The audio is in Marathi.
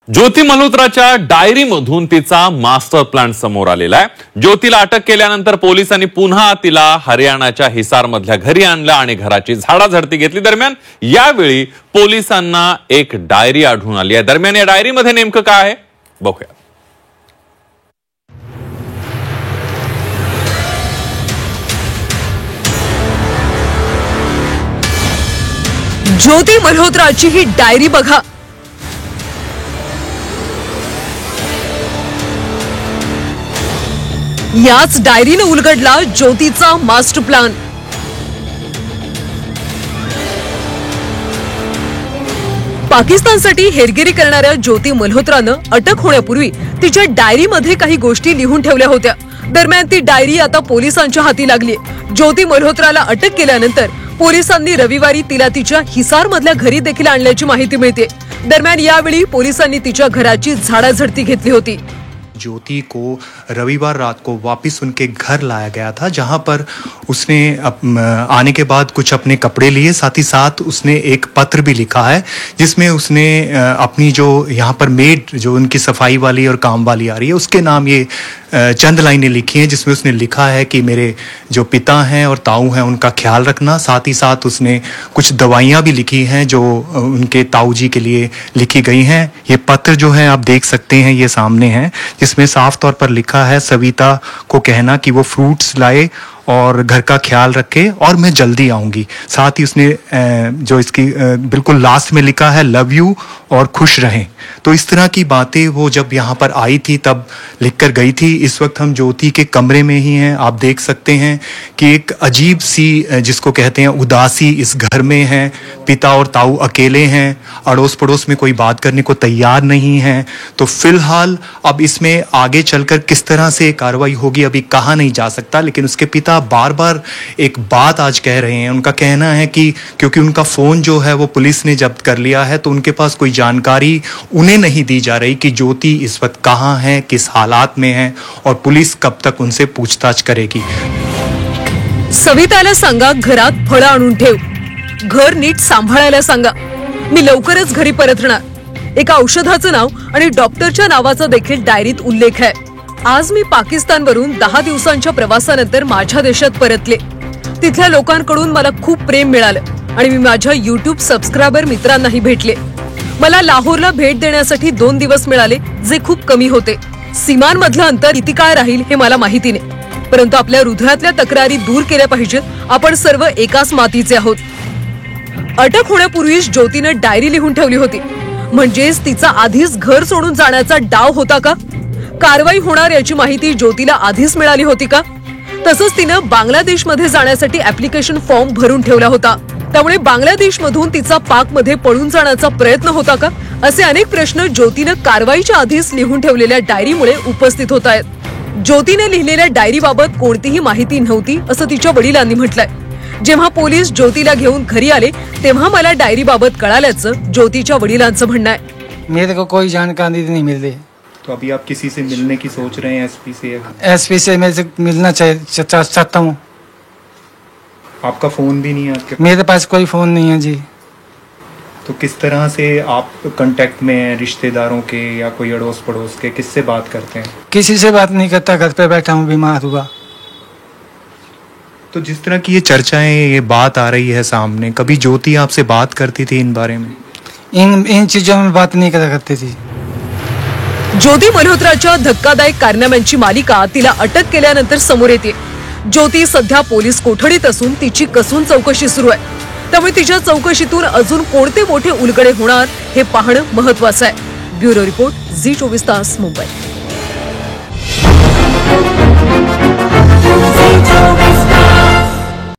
ज्योती मल्होत्राच्या डायरीमधून तिचा मास्टर प्लॅन समोर आलेला आहे। ज्योतीला अटक केल्यानंतर पोलिसांनी पुन्हा तिला हरियाणाच्या हिसार मधल्या घरी आणलं आणि घराची झाडाझडती घेतली। दरम्यान यावेळी पोलिसांना एक डायरी आढळून आली आहे। दरम्यान या डायरीमध्ये नेमकं काय आहे बघूया। ज्योती मल्होत्राची ही डायरी बघा। याच डायरीने उलगडला ज्योतीचा मास्टर प्लॅन। पाकिस्तानसाठी हेरगिरी करणाऱ्या ज्योती मल्होत्रानं अटक होण्यापूर्वी तिच्या डायरीमध्ये काही गोष्टी लिहून ठेवल्या होत्या। दरम्यान ती डायरी आता पोलिसांच्या हाती लागली। ज्योती मल्होत्राला अटक केल्यानंतर पोलिसांनी रविवारी तिला तिच्या हिसार मधल्या घरी देखील आणल्याची माहिती मिळते। दरम्यान यावेळी पोलिसांनी तिच्या घराची झाडाझडती घेतली होती। ज्योति को रविवार रात को वापस उनके घर लाया गया था, जहां पर उसने आने के बाद कुछ अपने कपड़े लिए, साथ ही साथ उसने एक पत्र भी लिखा है जिसमें उसने अपनी जो यहाँ पर मेड जो उनकी सफाई वाली और काम वाली आ रही है उसके नाम ये चंद लाइनें लिखी हैं, जिसमें उसने लिखा है कि मेरे जो पिता हैं और ताऊ हैं उनका ख्याल रखना। साथ ही साथ उसने कुछ दवाइयाँ भी लिखी हैं जो उनके ताऊ जी के लिए लिखी गई हैं। ये पत्र जो है आप देख सकते हैं, ये सामने है, जिसमें साफ तौर पर लिखा है सविता को कहना कि वो फ्रूट्स लाए और घर का ख्याल रखे और मैं जल्दी आऊँगी। साथ ही उसने जो इसकी बिल्कुल लास्ट में लिखा है लव यू और खुश रहें। तो इस तरह की बातें वो जब यहाँ पर आई थी तब लिख कर गई थी। इस वक्त हम ज्योति के कमरे में ही हैं। आप देख सकते हैं कि एक अजीब सी जिसको कहते हैं उदासी इस घर में है। पिता और ताऊ अकेले हैं, अड़ोस पड़ोस में कोई बात करने को तैयार नहीं है। तो फिलहाल अब इसमें आगे चलकर किस तरह से कार्रवाई होगी अभी कहा नहीं जा सकता, लेकिन उसके पिता बार बार एक बात आज कह रहे हैं। उनका कहना है कि क्योंकि उनका फोन जो है वो पुलिस ने जब्त कर लिया है तो उनके पास कोई जानकारी उन्हें नहीं दी जा रही कि ज्योति इस वक्त कहाँ है, किस हालात में है और पुलिस कब तक उनसे पूछताछ करेगी। सविताला सांगा घरात फळं आणून ठेव, घर नीट सांभाळायला सांगा, मी लवकरच घरी परतणार। एका औषधाचं नाव आणि डॉक्टरच्या नावाचा देखील डायरीत उल्लेख आहे। आज मी पाकिस्तानवरून 10 दिवसांच्या प्रवासानंतर माझ्या देशात परतले। तिथल्या लोकांकडून मला खूप प्रेम मिळालं आणि मी माझ्या YouTube सबस्क्रायबर मित्रांनाही भेटले। मला लाहोरला भेट देण्यासाठी 2 दिवस मिळाले, जे खूप कमी होते। सीमांमधलं अंतर किती काळ राहील हे मला माहिती नाही, परंतु आपल्या हृदयातल्या तक्रारी दूर केल्या पाहिजेत। आपण सर्व एकाच मातीचे आहोत। अटक होण्यापूर्वीच ज्योतीनं डायरी लिहून ठेवली होती, म्हणजेच तिचा आधीच घर सोडून जाण्याचा डाव होता का? कारवाई होणार याची माहिती ज्योतीला आधीच मिळाली होती का? तसंच तिनं बांगलादेशमध्ये जाण्यासाठी ऍप्लिकेशन फॉर्म भरून ठेवला होता, त्यामुळे बांगलादेशमधून तिचा पाकमध्ये पळून जाण्याचा प्रयत्न होता का? असे अनेक प्रश्न ज्योतीनं कारवाईच्या आधीच लिहून ठेवलेल्या डायरीमुळे उपस्थित होत आहेत। ज्योतीने लिहिलेल्या डायरीबाबत कोणतीही माहिती नव्हती असं तिच्या वडिलांनी म्हटलंय। जेव्हा पोलीस ज्योतीला घेऊन घरी आले तेव्हा मला डायरीबाबत कळाल्याचं ज्योतीच्या वडिलांचं म्हणणं आहे। मेरे को कोई जानकारी नहीं मिल रही। तो अभी आप किसी से मिलने की सोच रहे हैं? एसपी से मेरे से मिलना चाहता हूँ। आपका फोन भी नहीं है आपके? मेरे पास कोई फोन नहीं है जी। तो किस तरह से आप कांटेक्ट में हैं? रिश्तेदारों के या कोई अड़ोस पड़ोस के, किससे बात करते हैं? किसी से बात नहीं करता, घर पे बैठा हूँ, बीमार हुआ। तो जिस तरह की ये चर्चाएं, ये बात आ रही है सामने, कभी ज्योति आपसे बात करती थी इन बारे में? इन चीजों में बात नहीं करा करती थी। ज्योती मल्होत्राच्या धक्कादायक कारनाम्यांची मालिका तिला अटक केल्यानंतर समोर येते। ज्योती सध्या पोलीस कोठडीत असून तिची कसून चौकशी सुरू आहे, त्यामुळे तिच्या चौकशीतून अजून कोणते मोठे उलगडे होणार हे पाहणं महत्त्वाचं आहे। ब्युरो रिपोर्ट, झी 24 तास, मुंबई।